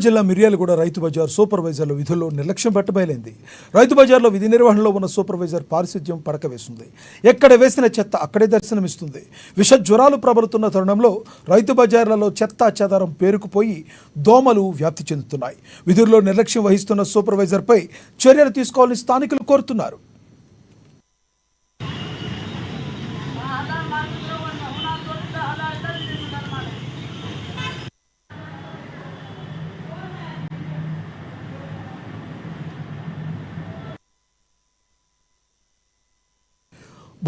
జిల్లా మిర్యాలగూడ రైతు బజార్ సూపర్వైజర్ల విధుల్లో నిర్లక్ష్యం పట్టబయలైంది. రైతు బజార్లో విధి నిర్వహణలో ఉన్న సూపర్వైజర్ పారిశుధ్యం పడక వేస్తుంది. ఎక్కడ వేసిన చెత్త అక్కడే దర్శనమిస్తుంది. విష జ్వరాలు ప్రబలుతున్న తరుణంలో రైతు బజార్లలో చెత్త చెదారం పేరుకుపోయి దోమలు వ్యాప్తి చెందుతున్నాయి. విధుల్లో నిర్లక్ష్యం వహిస్తున్న సూపర్వైజర్పై చర్యలు తీసుకోవాలని స్థానికులు కోరుతున్నారు.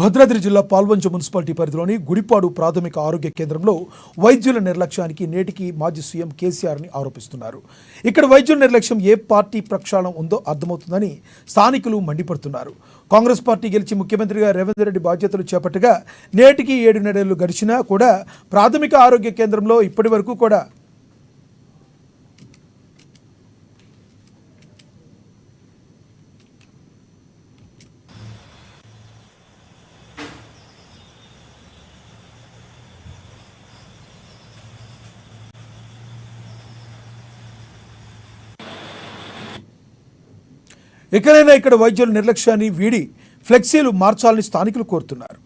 భద్రాద్రి జిల్లా పాల్వంచ మున్సిపాలిటీ పరిధిలోని గుడిపాడు ప్రాథమిక ఆరోగ్య కేంద్రంలో వైద్యుల నిర్లక్ష్యానికి నేటికి మాజీ సీఎం కేసీఆర్ని ఆరోపిస్తున్నారు. ఇక్కడ వైద్యుల నిర్లక్ష్యం ఏ పార్టీ ప్రక్షాళన ఉందో అర్థమవుతుందని స్థానికులు మండిపడుతున్నారు. కాంగ్రెస్ పార్టీ గెలిచి ముఖ్యమంత్రిగా రేవంత్ రెడ్డి బాధ్యతలు చేపట్టగా నేటికి 7 నెలలు గడిచినా కూడా ప్రాథమిక ఆరోగ్య కేంద్రంలో ఇప్పటి వరకు కూడా ఎక్కడైనా ఇక్కడ వైద్యుల నిర్లక్ష్యాన్ని వీడి ఫ్లెక్సీలు మార్చాలని స్థానికులు కోరుతున్నారు.